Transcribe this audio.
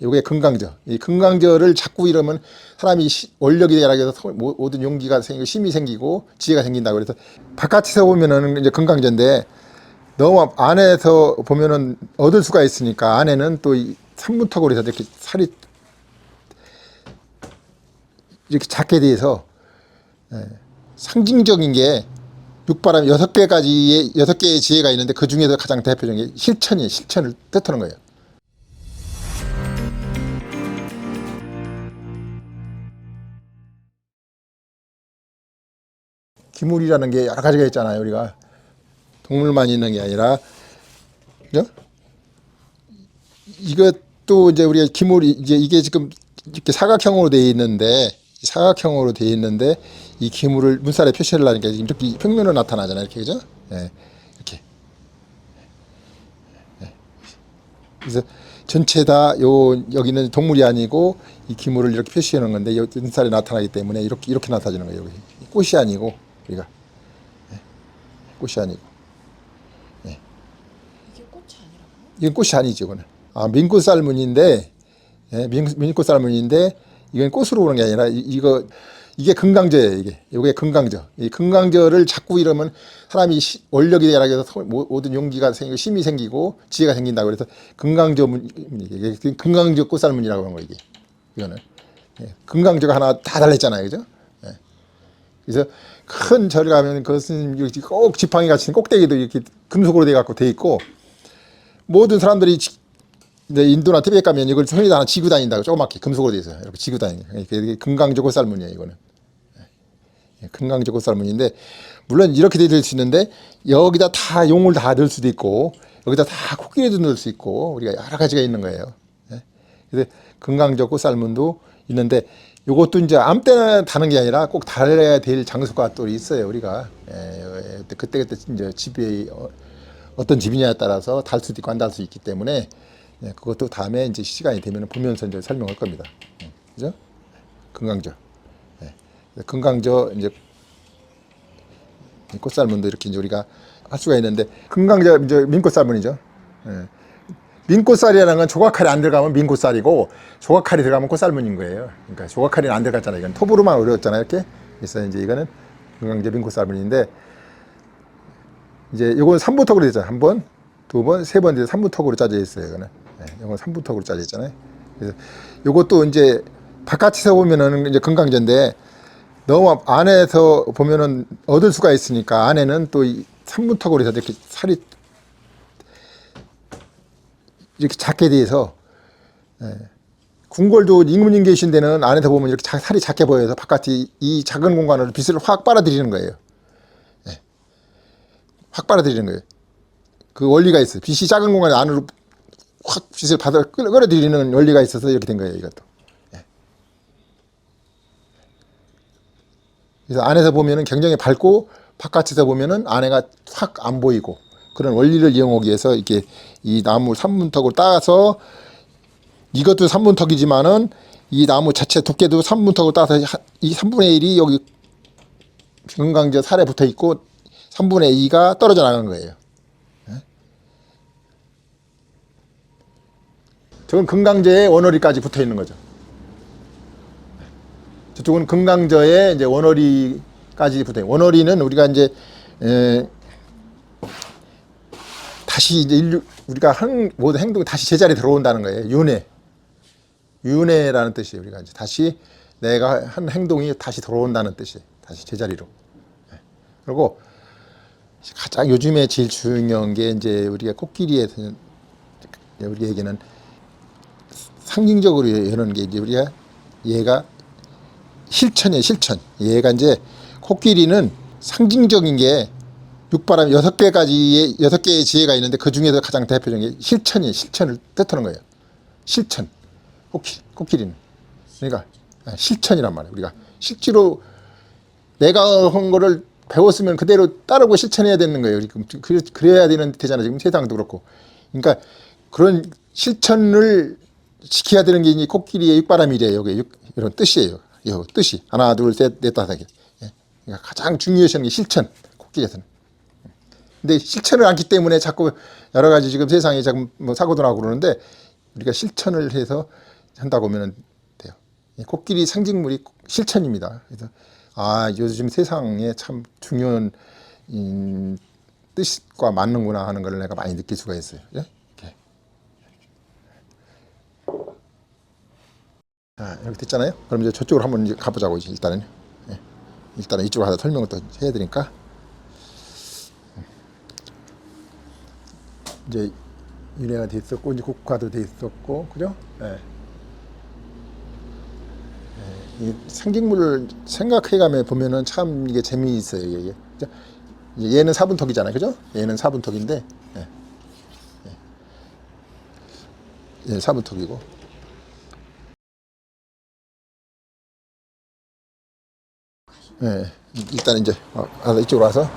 요게 금강저. 이 금강저를 자꾸 이러면 사람이 원력이 되라고 해서 모든 용기가 생기고 힘이 생기고 지혜가 생긴다고 그래서 바깥에서 보면은 이제 금강저인데 너무 안에서 보면은 얻을 수가 있으니까 안에는 또 이 산문턱으로 해서 이렇게 살이 이렇게 작게 돼서 상징적인 게 육바람 6개의 지혜가 있는데 그 중에서 가장 대표적인 게 실천이에요. 실천을 뜻하는 거예요. 기물이라는 게 여러 가지가 있잖아요. 우리가 동물만 있는 게 아니라, 그죠? 이것도 이제 우리가 기물이 이제 이게 지금 이렇게 사각형으로 되어 있는데 이 기물을 문살에 표시를 하니까 이렇게 평면으로 나타나잖아요. 이렇게 그죠? 예, 이렇게. 그래서 전체 다 여기는 동물이 아니고 이 기물을 이렇게 표시해 놓은 건데 이 문살에 나타나기 때문에 이렇게 나타지는 거예요. 여기 꽃이 아니고 우리가 꽃이 아니고. 이게 꽃이 아니라고요? 이건 꽃이 아니죠. 이거는 민꽃 쌀문인데 민꽃 쌀문인데 이건 꽃으로 오는 게 아니라 이게 금강저예요. 이게 금강저. 이 금강저를 자꾸 이러면 사람이 원력이 되라고 해서 모든 용기가 생기고 힘이 생기고 지혜가 생긴다고 그래서 금강저 금강저 꽃쌀문이라고 하는 거예요. 이거는 금강저가 하나 다 달렸잖아요. 그죠? 그래서 큰 절 가면 그것은 꼭 지팡이 같이 꼭대기도 이렇게 금속으로 돼 갖고 돼 있고 모든 사람들이 인도나 티베트 가면 이걸 손에 하나 지고 다닌다고 조그맣게 금속으로 돼 있어요. 이렇게 지고 다니는 이게 금강저 꽃쌀문이에요. 이거는 금강저 꽃쌀문인데 물론 이렇게 될 수 있는데 여기다 다 용을 다 넣을 수도 있고 여기다 다 코끼리도 넣을 수 있고 우리가 여러 가지가 있는 거예요. 그래서 금강저 꽃쌀문도 있는데 요것도 이제 아무 때나 다는 게 아니라 꼭 달아야 될 장소가 또 있어요. 우리가 그때 이제 집이 어떤 집이냐에 따라서 달 수도 있고 안 달 수 있기 때문에 그것도 다음에 이제 시간이 되면 보면서 이제 설명할 겁니다. 그죠? 금강저. 금강저 이제 꽃살문도 이렇게 이제 우리가 할 수가 있는데 금강저 이제 민꽃살문이죠. 민꽃살이라는 건 조각칼이 안 들어가면 민꽃살이고 조각칼이 들어가면 꽃살문인 거예요. 그러니까 조각칼이 안 들어갔잖아요. 이건 톱으로만 어려웠잖아요. 이렇게. 그래서 이제 이거는 금강저 민꽃살문인데 이제 이건 3부턱으로 되잖아요. 한 번, 두 번, 세 번, 3부턱으로 짜져 있어요. 이거는. 이건 3부턱으로 짜져 있잖아요. 그래서 이것도 이제 바깥에서 보면은 이제 금강저인데 너무 안에서 보면은 얻을 수가 있으니까 안에는 또 이 3부턱으로 해서 이렇게 살이 이렇게 작게 돼서 궁궐도 인문인 계신 데는 안에서 보면 이렇게 살이 작게 보여서 바깥이 이 작은 공간으로 빛을 확 빨아들이는 거예요. 확 빨아들이는 거예요. 그 원리가 있어요. 빛이 작은 공간 안으로 확 빛을 받아 끌어들이는 원리가 있어서 이렇게 된 거예요. 이것도. 그래서 안에서 보면은 굉장히 밝고 바깥에서 보면은 안에가 확 안 보이고 그런 원리를 이용하기 위해서 이렇게 이 나무 3문턱을 따서 이것도 3문턱이지만은 이 나무 자체 두께도 3문턱을 따서 이 3분의 1이 여기 금강저 살에 붙어 있고 3분의 2가 떨어져 나간 거예요. 저건 금강저에 원허리까지 붙어 있는 거죠. 저쪽은 금강저에 이제 원허리까지 붙어 있는. 원허리는 우리가 이제 다시 이제 우리가 한 모든 행동이 다시 제자리에 들어온다는 거예요. 윤회라는 뜻이에요. 우리가 이제 다시 내가 한 행동이 다시 들어온다는 뜻이에요. 다시 제자리로. 그리고 가장 요즘에 제일 중요한 게 이제 우리가 코끼리에서 우리에게는 상징적으로 이런 게 이제 우리가 얘가 실천이에요. 실천. 얘가 이제 코끼리는 상징적인 게 육바람 6개의 지혜가 있는데 그 중에서 가장 대표적인 게 실천이에요. 실천을 뜻하는 거예요. 실천. 코끼리는. 그러니까 실천이란 말이에요. 우리가 실제로 내가 한 거를 배웠으면 그대로 따르고 실천해야 되는 거예요. 그래야 되잖아요. 지금 세상도 그렇고. 그러니까 그런 실천을 지켜야 되는 게 이제 코끼리의 육바람이래요. 이런 뜻이에요. 이 뜻이. 하나, 둘, 셋, 넷, 다섯 개. 그러니까 가장 중요시 하는 게 실천. 코끼리에서는. 근데 실천을 않기 때문에 자꾸 여러 가지 지금 세상에 자꾸 뭐 사고도 나고 그러는데 우리가 실천을 해서 한다고 하면 돼요. 이 코끼리 상징물이 실천입니다. 그래서 요즘 세상에 참 중요한 뜻과 맞는구나 하는 걸 내가 많이 느낄 수가 있어요. 예? 이렇게. 자, 이렇게 됐잖아요. 그럼 이제 저쪽으로 한번 이제 가보자고 이제 일단은. 예. 일단은 이쪽으로 하다 설명을 또 해야 되니까. 이제 윤회가 돼 있었고 이제 국화도 돼 있었고 그죠? 예. 이 상징물을 생각해가며 보면은 참 이게 재미있어요. 이게. 그죠? 얘는 사분턱이잖아요, 그죠? 얘는 사분턱인데, 예. 얘는 사분턱이고. 예. 일단 이제 이쪽으로 와서